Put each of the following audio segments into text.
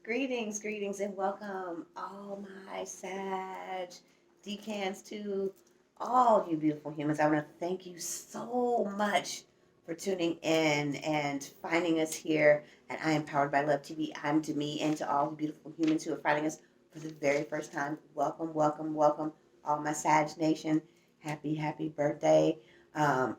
Greetings, greetings, and welcome all my Sag decans to all you beautiful humans. I want to thank you so much for tuning in and finding us here at I Am Powered by Love TV. I'm Demi, and to all the beautiful humans who are finding us for the very first time, welcome, welcome, welcome, all my Sag Nation. Happy, happy birthday. I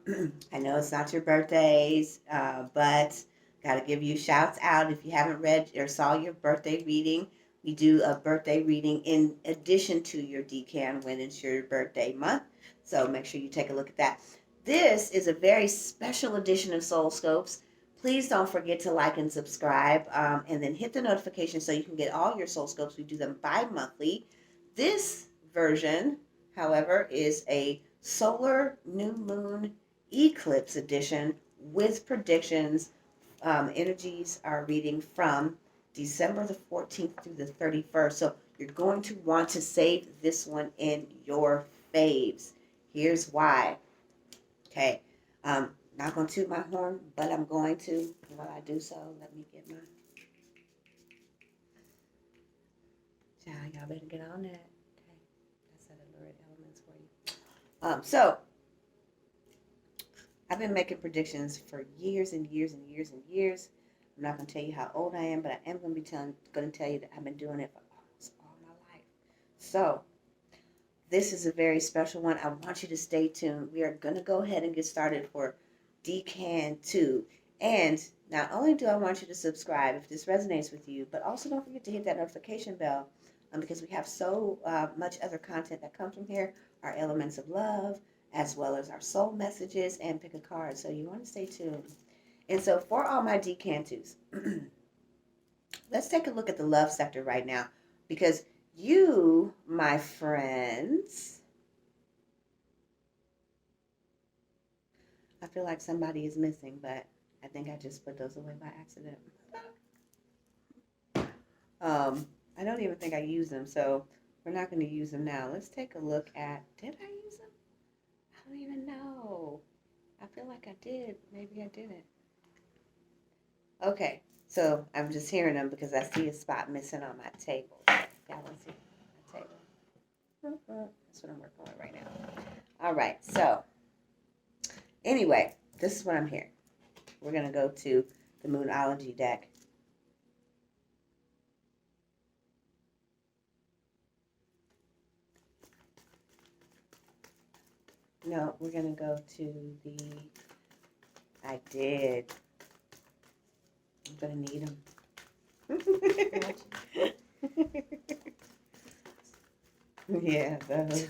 know it's not your birthdays, but got to give you shouts out. If you haven't read or saw your birthday reading, we do a birthday reading in addition to your decan when it's your birthday month. So make sure you take a look at that. This is a very special edition of Soul Scopes. Please don't forget to like and subscribe, and then hit the notification so you can get all your Soul Scopes. We do them bi-monthly. This version, however, is a solar new moon eclipse edition with predictions. Energies are reading from December the 14th through the 31st. So you're going to want to save this one in your faves. Here's why. Okay. Not going to toot my horn, but I'm going to. While I do so, let me get my... Child, y'all better get on that. Okay. That's that alert elements for you. So I've been making predictions for years and years and years and years. I'm not going to tell you how old I am, but I am going to be going to tell you that I've been doing it for almost all my life. So this is a very special one. I want you to stay tuned. We are going to go ahead and get started for Decan 2. And not only do I want you to subscribe if this resonates with you, but also don't forget to hit that notification bell because we have so much other content that comes from here. Our elements of love, as well as our soul messages, and pick a card. So you want to stay tuned. And so for all my decantus, let's take a look at the love sector right now. Because you, my friends, I feel like somebody is missing, but I think I just put those away by accident. I don't even think I used them, so we're not going to use them now. Let's take a look at, did I use them? I don't even know. I feel like I did. Maybe I didn't. Okay, so I'm just hearing them because I see a spot missing on my table. Y'all want to see my table? That's what I'm working on right now. All right, so anyway, this is what I'm hearing. We're going to go to the Moonology deck. No, we're going to go to the... I did. I'm going to need them. Yeah, those.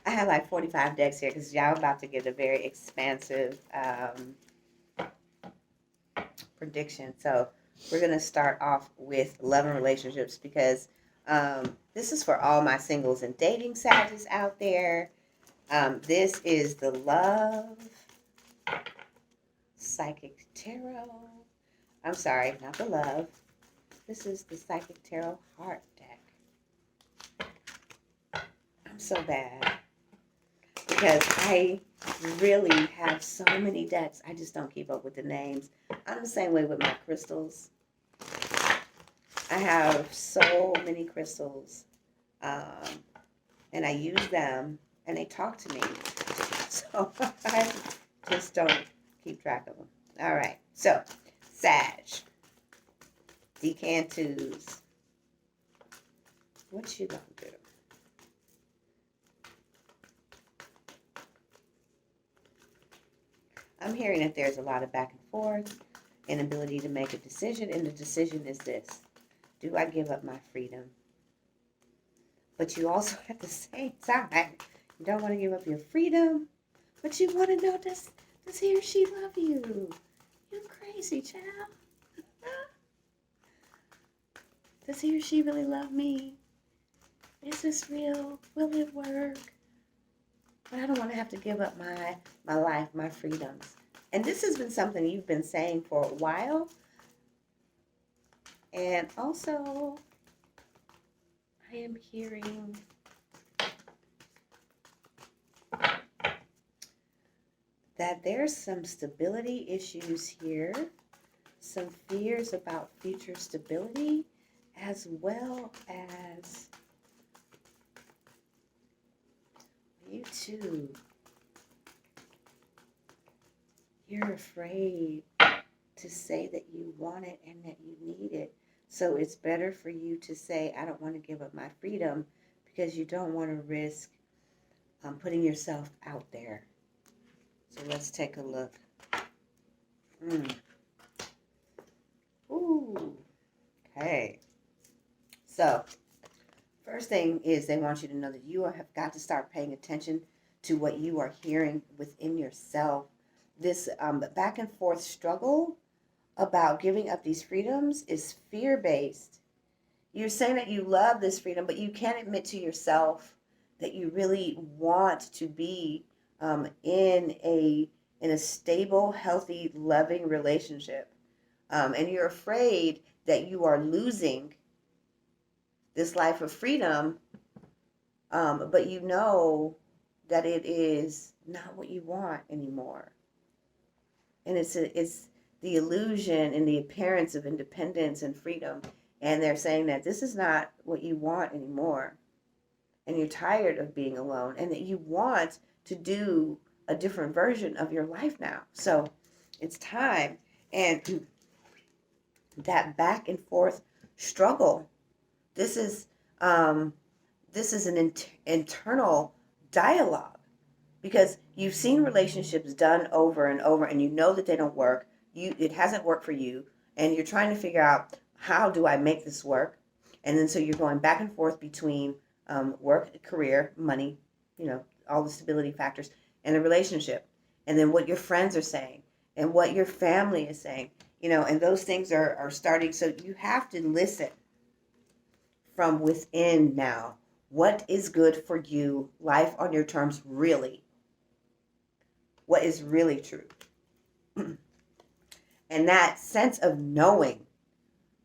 I have like 45 decks here because y'all about to get a very expansive prediction. So we're going to start off with love and relationships because this is for all my singles and dating sages out there. This is the Love Psychic Tarot. I'm sorry, not the Love. This is the Psychic Tarot Heart deck. I'm so bad because I really have so many decks. I just don't keep up with the names. I'm the same way with my crystals. I have so many crystals, and I use them, and they talk to me. So I just don't keep track of them. All right, so Sag, decantus. What you gonna do? I'm hearing that there's a lot of back and forth, inability to make a decision, and the decision is this. Do I give up my freedom? But you also, at the same time, you don't want to give up your freedom, but you want to know, does he or she love you? You're crazy, child. Does he or she really love me? Is this real? Will it work? But I don't want to have to give up my life, my freedoms. And this has been something you've been saying for a while. And also, I am hearing that there's some stability issues here. some fears about future stability, as well as you too. You're afraid to say that you want it and that you need it. So it's better for you to say, I don't want to give up my freedom, because you don't want to risk putting yourself out there. So let's take a look. Ooh. Okay. So first thing is they want you to know that you have got to start paying attention to what you are hearing within yourself. This back and forth struggle about giving up these freedoms is fear-based. You're saying that you love this freedom, but you can't admit to yourself that you really want to be in a stable, healthy, loving relationship. And you're afraid that you are losing this life of freedom, but you know that it is not what you want anymore. And it's the illusion and the appearance of independence and freedom. And they're saying that this is not what you want anymore. And you're tired of being alone, and that you want to do a different version of your life now. So it's time. And that back and forth struggle, this is an internal dialogue, because you've seen relationships done over and over, and you know that they don't work. It hasn't worked for you, and you're trying to figure out, how do I make this work? And then so you're going back and forth between work, career, money, all the stability factors, and the relationship, and then what your friends are saying and what your family is saying, and those things are starting. So you have to listen from within now. What is good for you? Life on your terms, really. What is really true? And that sense of knowing,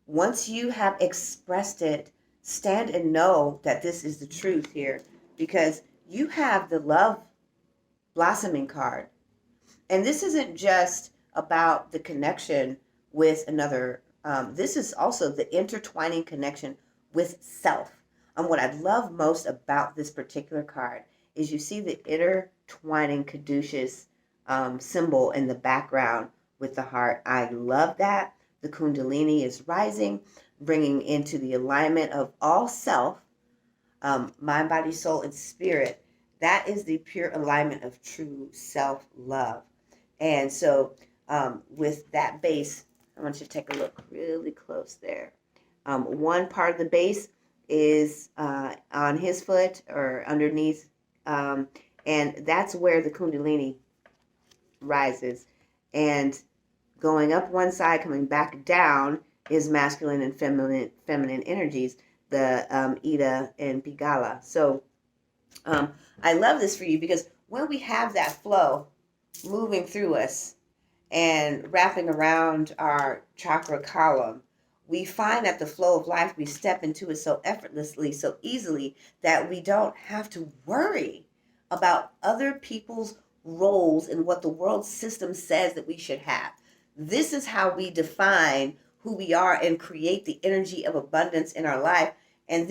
once you have expressed it, stand and know that this is the truth here, because you have the love blossoming card. And this isn't just about the connection with another. This is also the intertwining connection with self. And what I love most about this particular card is you see the intertwining caduceus symbol in the background with the heart. I love that. The Kundalini is rising, bringing into the alignment of all self, mind, body, soul, and spirit. That is the pure alignment of true self-love. And so with that base, I want you to take a look really close there. One part of the base is on his foot or underneath, and that's where the Kundalini rises. And going up one side, coming back down, is masculine and feminine energies, the Ida and Pingala. So I love this for you, because when we have that flow moving through us and wrapping around our chakra column, we find that the flow of life, we step into it so effortlessly, so easily, that we don't have to worry about other people's roles in what the world system says that we should have. This is how we define who we are and create the energy of abundance in our life. And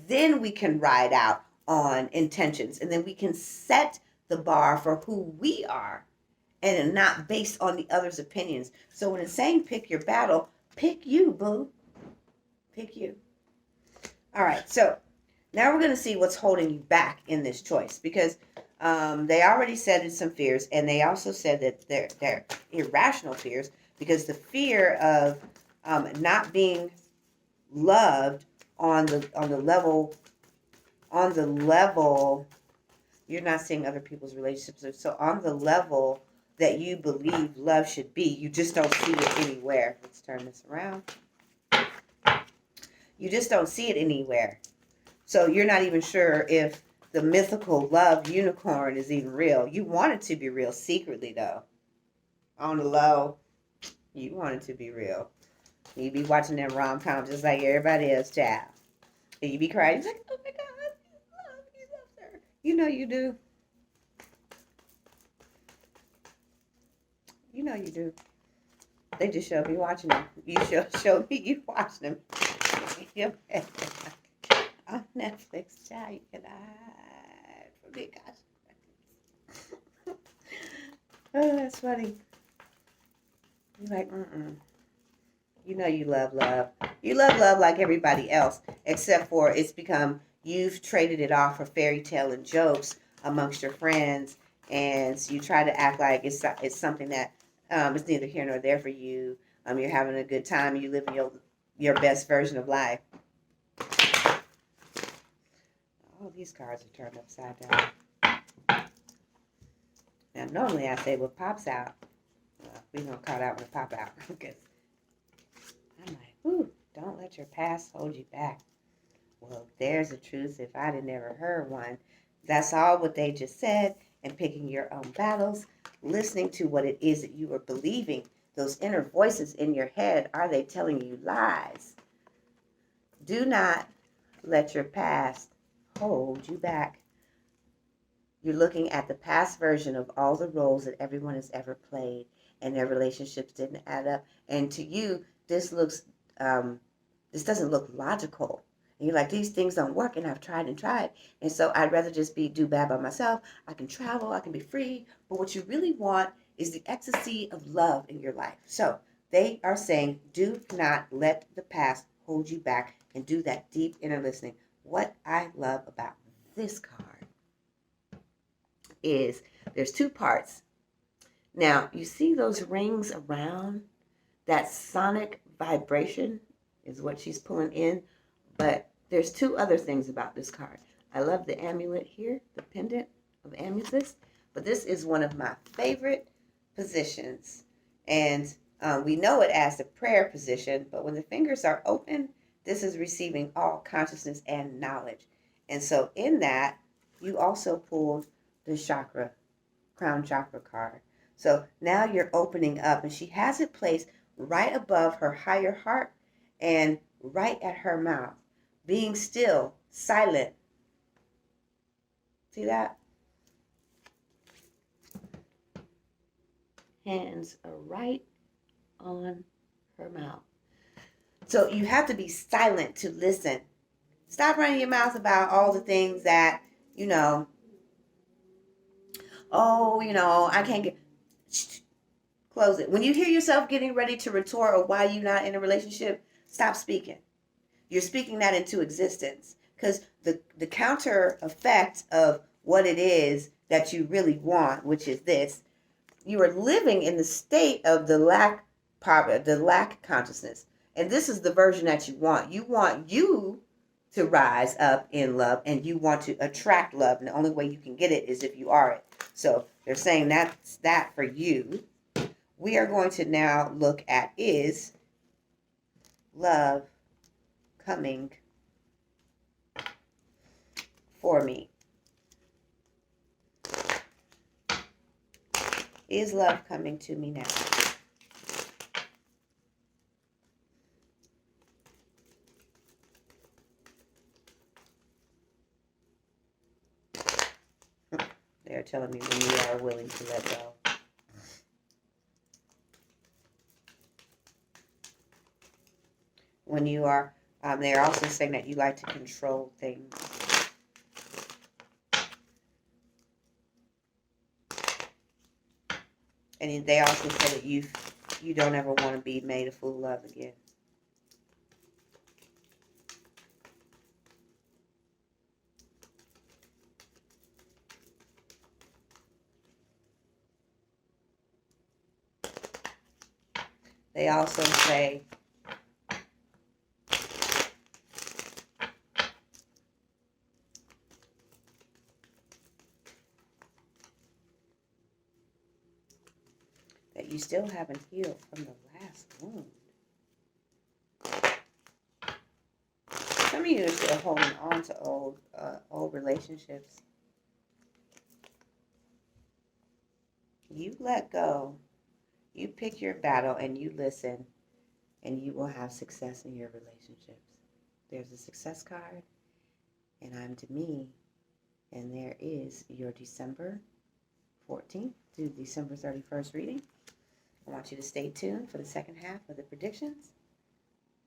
then we can ride out on intentions. And then we can set the bar for who we are, and not based on the other's opinions. So when it's saying pick your battle, pick you, boo. Pick you. All right. So now we're going to see what's holding you back in this choice, because they already said it's some fears, and they also said that they're irrational fears, because the fear of not being loved on the level you're not seeing other people's relationships. So on the level that you believe love should be, you just don't see it anywhere. Let's turn this around. You just don't see it anywhere. So you're not even sure if the mythical love unicorn is even real. You want it to be real secretly, though. On the low, you want it to be real. You be watching them rom-coms just like everybody else, child. And you be crying. You're like, oh my God, he's up there. You know you do. You know you do. They just showed me watching them. You showed me you watching them. On Netflix, child, you can hide from the Akashic Records. Oh, that's funny. You're like, You know you love love. You love love like everybody else, except for it's become, you've traded it off for fairy tale and jokes amongst your friends, and so you try to act like it's something that is neither here nor there for you. You're having a good time. You living your best version of life. All these cards are turned upside down. Now, normally I say what pops out. We're going to call that one pop out. Because I'm like, whew, don't let your past hold you back. Well, there's the truth. If I'd have never heard one, that's all what they just said. And picking your own battles, listening to what it is that you are believing. Those inner voices in your head, are they telling you lies? Do not let your past hold you back. You're looking at the past version of all the roles that everyone has ever played, and their relationships didn't add up. And to you, this doesn't look logical. And you're like, these things don't work, and I've tried and tried. And so I'd rather just do bad by myself. I can travel, I can be free. But what you really want is the ecstasy of love in your life. So they are saying, do not let the past hold you back, and do that deep inner listening. What I love about this card is there's two parts. Now, you see those rings around? That sonic vibration is what she's pulling in. But there's two other things about this card. I love the amulet here, the pendant of amethyst. But this is one of my favorite positions. And we know it as the prayer position. But when the fingers are open, this is receiving all consciousness and knowledge. And so in that, you also pulled the chakra, crown chakra card. So now you're opening up, and she has it placed right above her higher heart and right at her mouth. Being still, silent. See that? Hands are right on her mouth. So you have to be silent to listen. Stop running your mouth about all the things that, I can't get... Close it. When you hear yourself getting ready to retort or why you're not in a relationship, stop speaking. You're speaking that into existence. Because the counter effect of what it is that you really want, which is this, you are living in the state of the lack consciousness. And this is the version that you want. You want you to rise up in love, and you want to attract love. And the only way you can get it is if you are it. So they're saying that's that for you. We are going to now look at, is love coming for me? Is love coming to me now? They're telling me when you are willing to let go. When you are, they're also saying that you like to control things. And they also say that you don't ever want to be made a fool of again. They also say that you still haven't healed from the last wound. Some of you are still holding on to old relationships. You let go. You pick your battle and you listen, and you will have success in your relationships. There's a success card, and I'm to me, and there is your December 14th to December 31st reading. I want you to stay tuned for the second half of the predictions.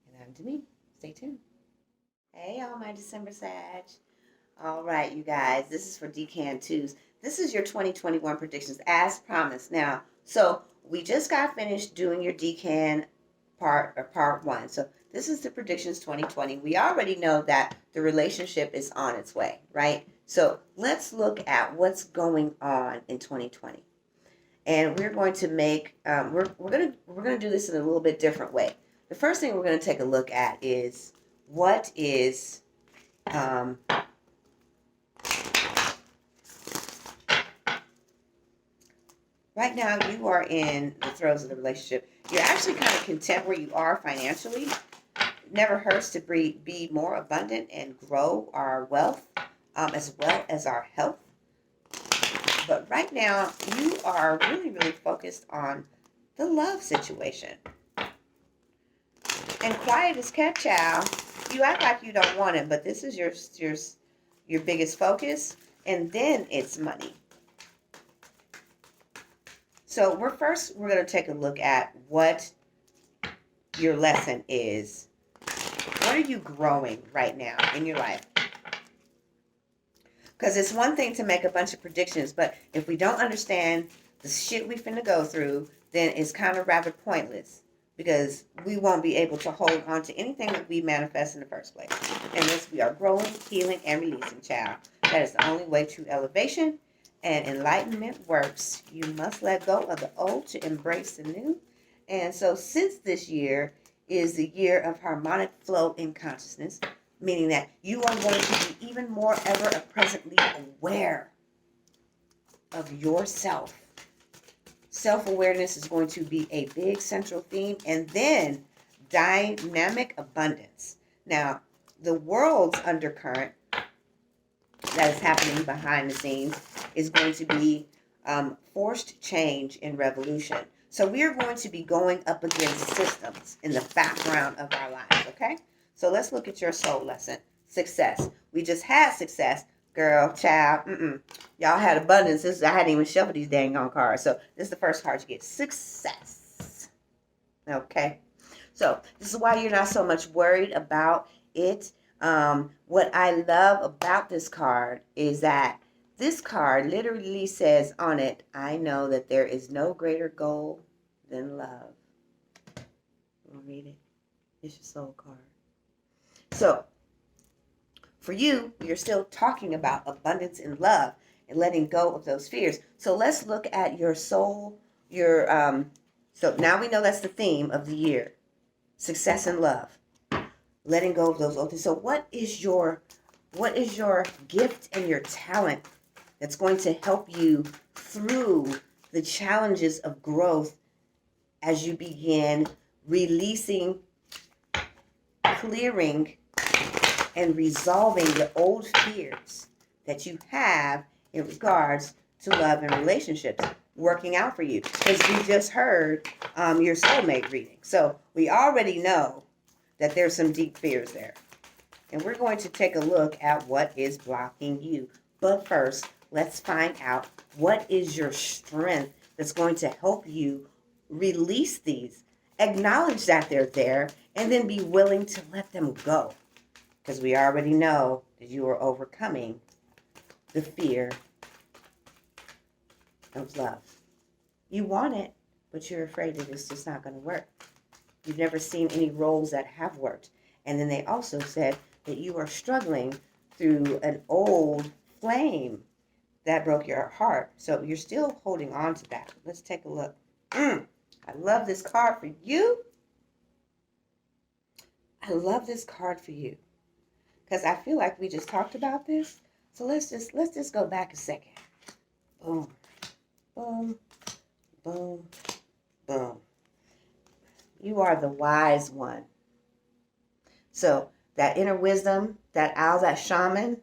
And on to me. Stay tuned. Hey, all my December Sag. All right, you guys. This is for Decan 2s. This is your 2021 predictions as promised. Now, so we just got finished doing your Decan part 1. So this is the predictions 2020. We already know that the relationship is on its way, right? So let's look at what's going on in 2020. And we're going to make we're gonna do this in a little bit different way. The first thing we're going to take a look at is what is right now you are in the throes of the relationship. You're actually kind of content where you are financially. It never hurts to be more abundant and grow our wealth as well as our health. But right now, you are really, really focused on the love situation. And quiet as kept, child. You act like you don't want it, but this is your biggest focus. And then it's money. So we're going to take a look at what your lesson is. What are you growing right now in your life? Because it's one thing to make a bunch of predictions, but if we don't understand the shit we finna go through, then it's kind of rather pointless. Because we won't be able to hold on to anything that we manifest in the first place. Unless we are growing, healing, and releasing, child. That is the only way to elevation and enlightenment works. You must let go of the old to embrace the new. And so since this year is the year of harmonic flow in consciousness, meaning that you are going to be even more ever presently aware of yourself. Self-awareness is going to be a big central theme. And then dynamic abundance. Now, the world's undercurrent that is happening behind the scenes is going to be forced change and revolution. So we are going to be going up against systems in the background of our lives, okay? So let's look at your soul lesson. Success. We just had success. Girl, child, y'all had abundance. I hadn't even shuffled these dang on cards. So this is the first card you get. Success. Okay. So this is why you're not so much worried about it. What I love about this card is that this card literally says on it, I know that there is no greater goal than love. I'll read it. It's your soul card. So, for you, you're still talking about abundance and love and letting go of those fears. So let's look at your soul, so now we know that's the theme of the year. Success and love. Letting go of those old things. So what is your gift and your talent that's going to help you through the challenges of growth as you begin releasing, clearing, and resolving the old fears that you have in regards to love and relationships working out for you? Because we just heard your soulmate reading. So we already know that there's some deep fears there. And we're going to take a look at what is blocking you. But first, let's find out what is your strength that's going to help you release these. Acknowledge that they're there and then be willing to let them go. Because we already know that you are overcoming the fear of love. You want it, but you're afraid that it's just not going to work. You've never seen any roles that have worked. And then they also said that you are struggling through an old flame that broke your heart. So you're still holding on to that. Let's take a look. I love this card for you. I love this card for you. Because I feel like we just talked about this. So let's just go back a second. Boom. Boom. Boom. Boom. You are the wise one. So that inner wisdom, that owl, that shaman,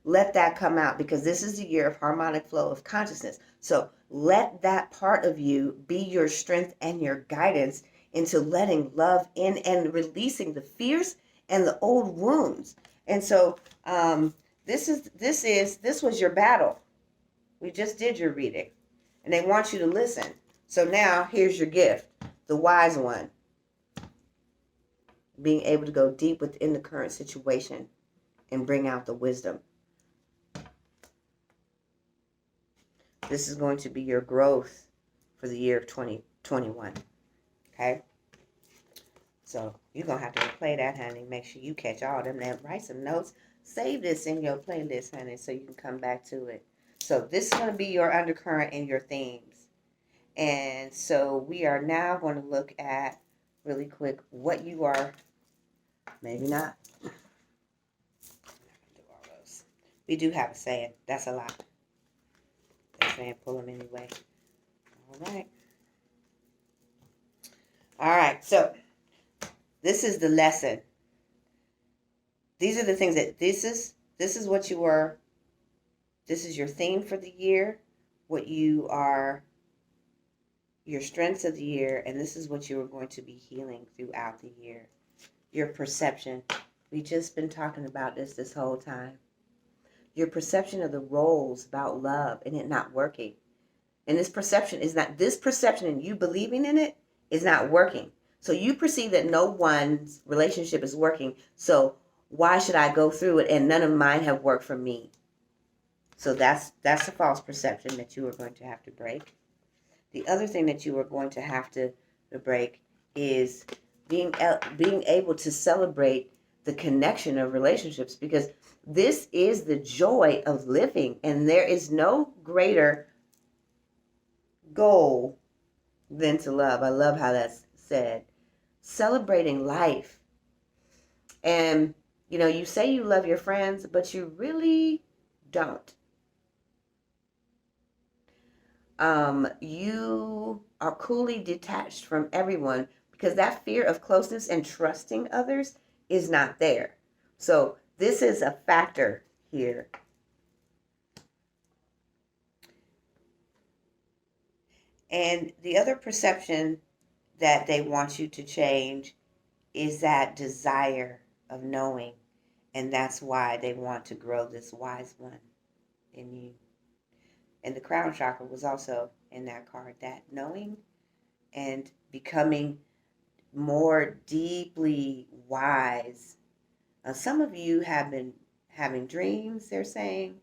let that come out, because this is the year of harmonic flow of consciousness. So let that part of you be your strength and your guidance into letting love in and releasing the fears and the old wounds. And so this was your battle. We just did your reading. And they want you to listen. So now here's your gift, the wise one. Being able to go deep within the current situation and bring out the wisdom. This is going to be your growth for the year of 2021. Okay? So you're going to have to play that, honey. Make sure you catch all them. Then write some notes. Save this in your playlist, honey, so you can come back to it. So this is going to be your undercurrent and your themes. And so we are now going to look at, really quick, what you are, maybe not. I'm not going to do all those. We do have a saying. That's a lot. They're saying pull them anyway. All right. All right, so this is the lesson. These are the things that this is what you are. This is your theme for the year, what you are, your strengths of the year, and this is what you are going to be healing throughout the year. Your perception. We've just been talking about this whole time. Your perception of the roles about love and it not working. And this perception and you believing in it is not working. So you perceive that no one's relationship is working. So why should I go through it and none of mine have worked for me? So that's a false perception that you are going to have to break. The other thing that you are going to have to break is being able to celebrate the connection of relationships, because this is the joy of living, and there is no greater goal than to love. I love how that's said. Celebrating life. And, you say you love your friends, but you really don't. You are coolly detached from everyone because that fear of closeness and trusting others is not there. So this is a factor here. And the other perception that they want you to change is that desire of knowing. And that's why they want to grow this wise one in you. And the crown chakra was also in that card, that knowing and becoming more deeply wise. Some of you have been having dreams, they're saying.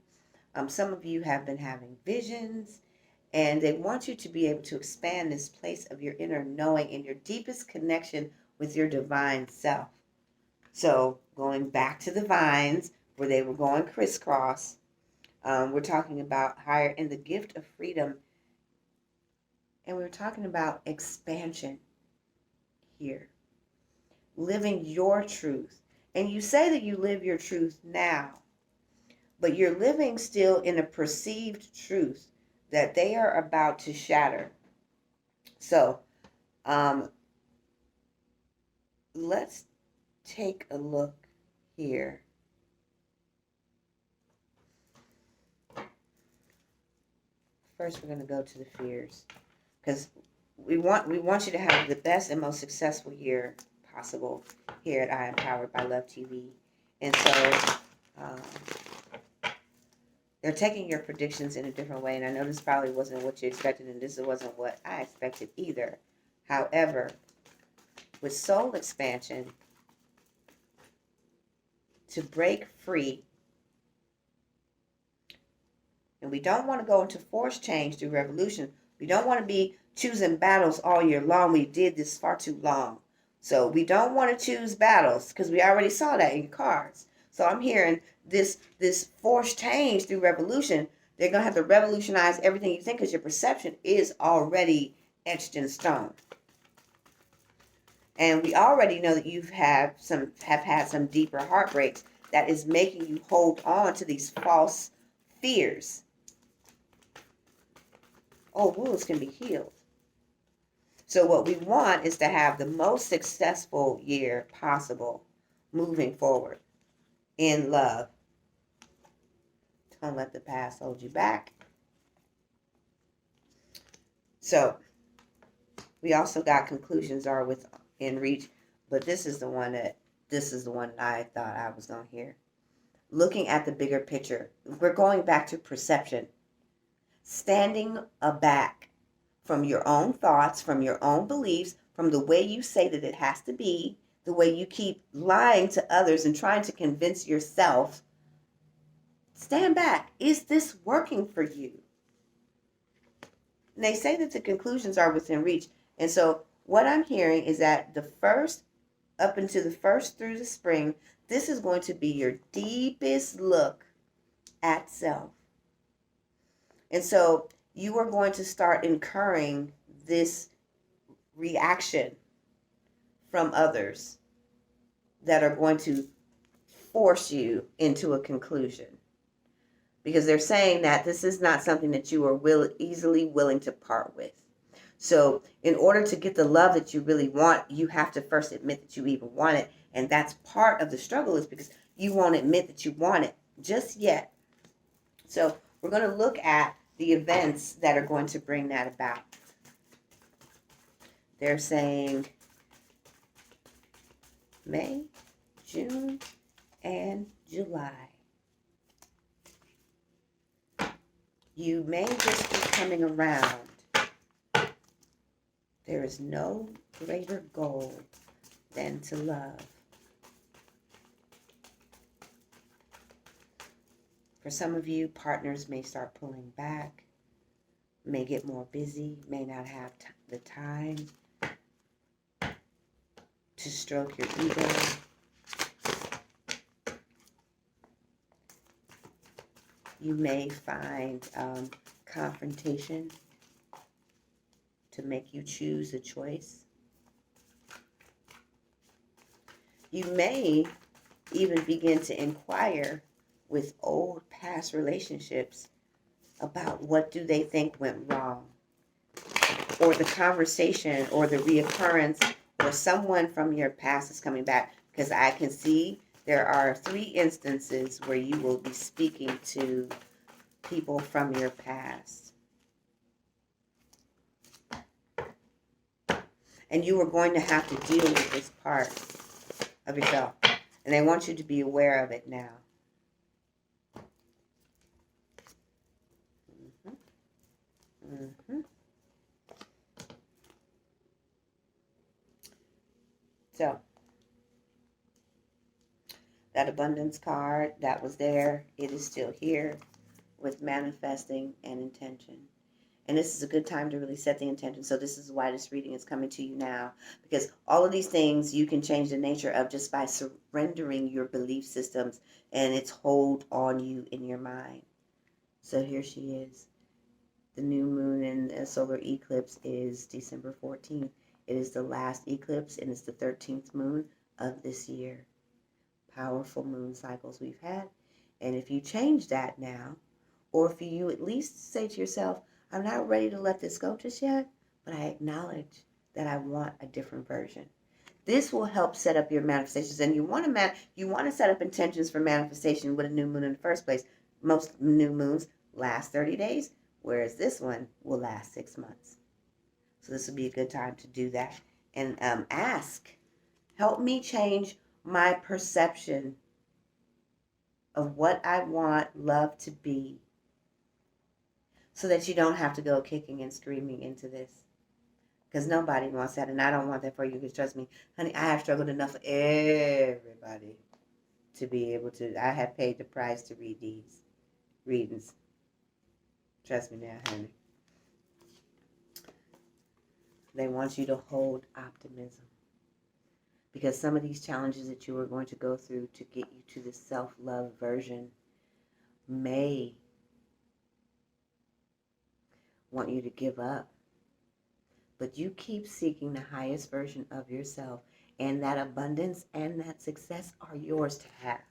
Some of you have been having visions. And they want you to be able to expand this place of your inner knowing and your deepest connection with your divine self. So going back to the vines where they were going crisscross, we're talking about higher in the gift of freedom. And we're talking about expansion here. Living your truth. And you say that you live your truth now, but you're living still in a perceived truth that they are about to shatter. So, let's take a look here. First, we're going to go to the fears, because we want you to have the best and most successful year possible here at I Am Powered by Love TV. And so they're taking your predictions in a different way, and I know this probably wasn't what you expected, and this wasn't what I expected either. However, with soul expansion, to break free, and we don't want to go into forced change through revolution. We don't want to be choosing battles all year long. We did this far too long. So we don't want to choose battles because we already saw that in cards. So I'm hearing this forced change through revolution. They're going to have to revolutionize everything you think because your perception is already etched in stone. And we already know that you've have had some deeper heartbreaks that is making you hold on to these false fears. Oh, wounds can be healed. So what we want is to have the most successful year possible moving forward in love. Don't let the past hold you back. So we also got conclusions are within reach, but this is the one that I thought I was going to hear. Looking at the bigger picture. We're going back to perception. Standing aback from your own thoughts, from your own beliefs, from the way you say that it has to be, the way you keep lying to others and trying to convince yourself. Stand back. Is this working for you? And they say that the conclusions are within reach. And so what I'm hearing is that up into the first through the spring, this is going to be your deepest look at self. And so you are going to start incurring this reaction from others that are going to force you into a conclusion. Because they're saying that this is not something that you are easily willing to part with. So in order to get the love that you really want, you have to first admit that you even want it. And that's part of the struggle, is because you won't admit that you want it just yet. So we're going to look at the events that are going to bring that about. They're saying May, June, and July. You may just be coming around. There is no greater goal than to love. For some of you, partners may start pulling back, may get more busy, may not have the time to stroke your ego. You may find confrontation to make you choose a choice. You may even begin to inquire with old past relationships about what do they think went wrong, or the conversation or the reoccurrence, or someone from your past is coming back. Because I can see there are 3 instances where you will be speaking to people from your past. And you are going to have to deal with this part of yourself. And I want you to be aware of it now. So, that abundance card that was there, it is still here with manifesting and intention. And this is a good time to really set the intention. So this is why this reading is coming to you now. Because all of these things you can change the nature of just by surrendering your belief systems and its hold on you in your mind. So here she is. The new moon and the solar eclipse is December 14th. It is the last eclipse, and it's the 13th moon of this year. Powerful moon cycles we've had. And if you change that now, or if you at least say to yourself, I'm not ready to let this go just yet, but I acknowledge that I want a different version. This will help set up your manifestations. And you want to set up intentions for manifestation with a new moon in the first place. Most new moons last 30 days, whereas this one will last 6 months. So this would be a good time to do that. And ask, help me change my perception of what I want love to be, so that you don't have to go kicking and screaming into this. Because nobody wants that, and I don't want that for you. Because trust me, honey, I have struggled enough for everybody to be able to. I have paid the price to read these readings. Trust me now, honey. They want you to hold optimism. Because some of these challenges that you are going to go through to get you to this self-love version may want you to give up. But you keep seeking the highest version of yourself, and that abundance and that success are yours to have.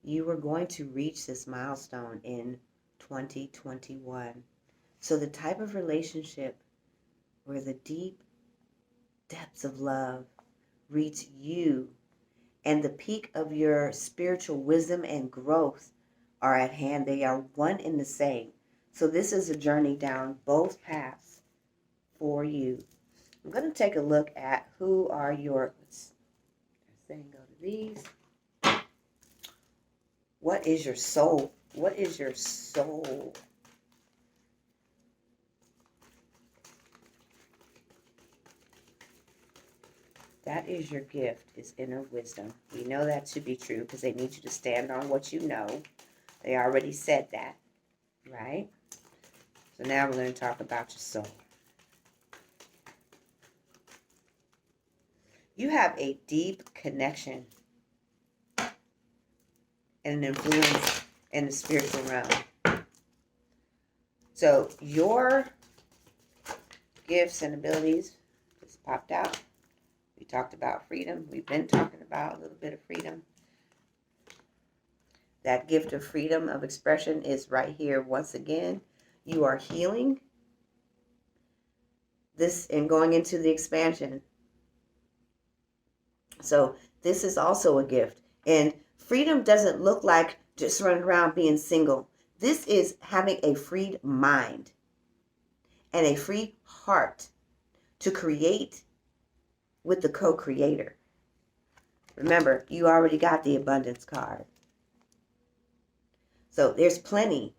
You are going to reach this milestone in 2021. So the type of relationship where the deep depths of love reach you and the peak of your spiritual wisdom and growth are at hand. They are one and the same. So this is a journey down both paths for you. I'm going to take a look at who are your, go to these. What is your soul? What is your soul That is your gift, is inner wisdom. We know that to be true because they need you to stand on what you know. They already said that, right? So now we're going to talk about your soul. You have a deep connection and an influence in the spiritual realm. So your gifts and abilities just popped out. We talked about freedom. We've been talking about a little bit of freedom. That gift of freedom of expression is right here once again. You are healing this and going into the expansion. So this is also a gift. And freedom doesn't look like just running around being single. This is having a freed mind and a free heart to create with the co-creator. Remember, you already got the abundance card. So there's plenty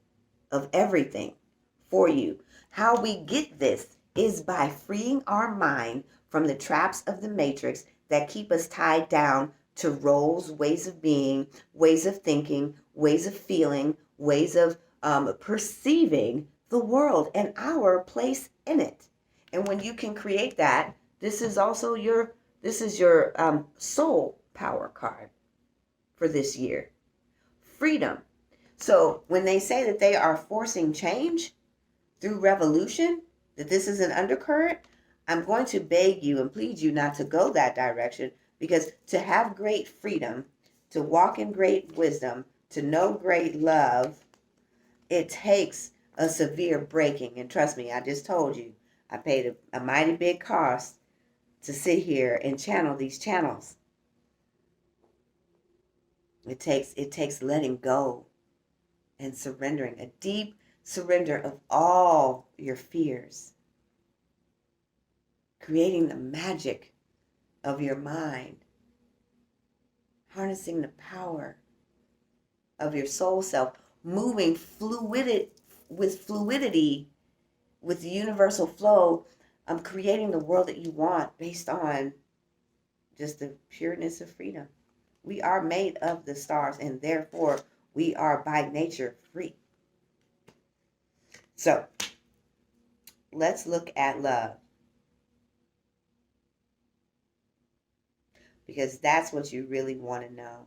of everything for you. How we get this is by freeing our mind from the traps of the matrix that keep us tied down to roles, ways of being, ways of thinking, ways of feeling, ways of perceiving the world and our place in it. And when you can create that, this is also your soul power card for this year. Freedom. So when they say that they are forcing change through revolution, that this is an undercurrent, I'm going to beg you and plead you not to go that direction, because to have great freedom, to walk in great wisdom, to know great love, it takes a severe breaking. And trust me, I just told you, I paid a mighty big cost to sit here and channel these channels. It takes letting go and surrendering, a deep surrender of all your fears, creating the magic of your mind, harnessing the power of your soul self, moving with fluidity with the universal flow, creating the world that you want based on just the pureness of freedom. We are made of the stars, and therefore we are by nature free. So let's look at love, because that's what you really want to know.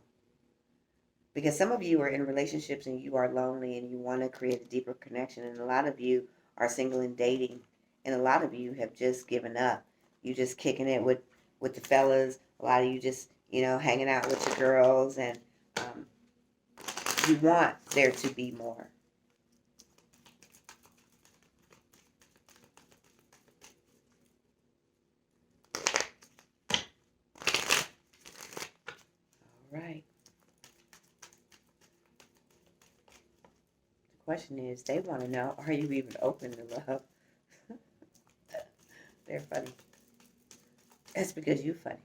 Because some of you are in relationships and you are lonely and you want to create a deeper connection, and a lot of you are single and dating, and a lot of you have just given up. You just kicking it with the fellas. A lot of you just, hanging out with your girls, and you want there to be more. All right. The question is, they want to know, are you even open to love? They're funny. That's because you're funny.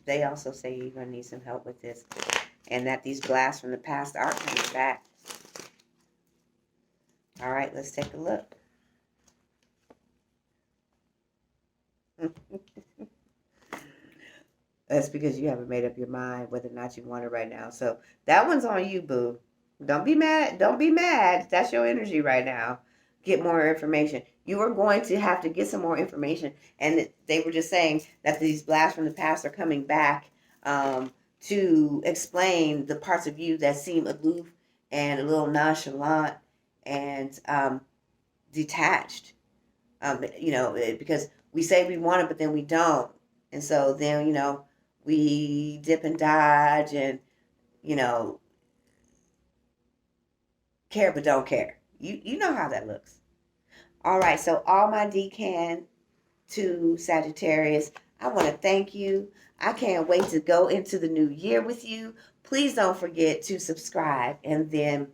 They also say you're going to need some help with this, and that these blasts from the past are coming back. All right, let's take a look. That's because you haven't made up your mind whether or not you want it right now. So that one's on you, boo. Don't be mad. Don't be mad. That's your energy right now. Get more information. You are going to have to get some more information. And they were just saying that these blasts from the past are coming back to explain the parts of you that seem aloof and a little nonchalant and detached. Because we say we want it, but then we don't. And so then, we dip and dodge and, care but don't care. You know how that looks. All right, so all my decan to Sagittarius, I want to thank you. I can't wait to go into the new year with you. Please don't forget to subscribe and then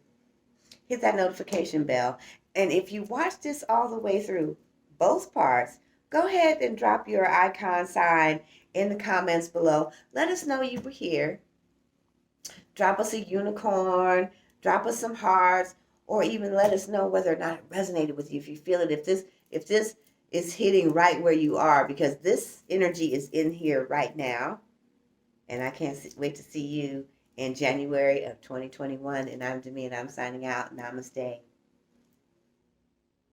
hit that notification bell. And if you watch this all the way through, both parts, go ahead and drop your icon sign in the comments below. Let us know you were here. Drop us a unicorn, drop us some hearts, or even let us know whether or not it resonated with you. If you feel it, if this is hitting right where you are, because this energy is in here right now, and I can't wait to see you in January of 2021. And I'm Demi, and I'm signing out. Namaste.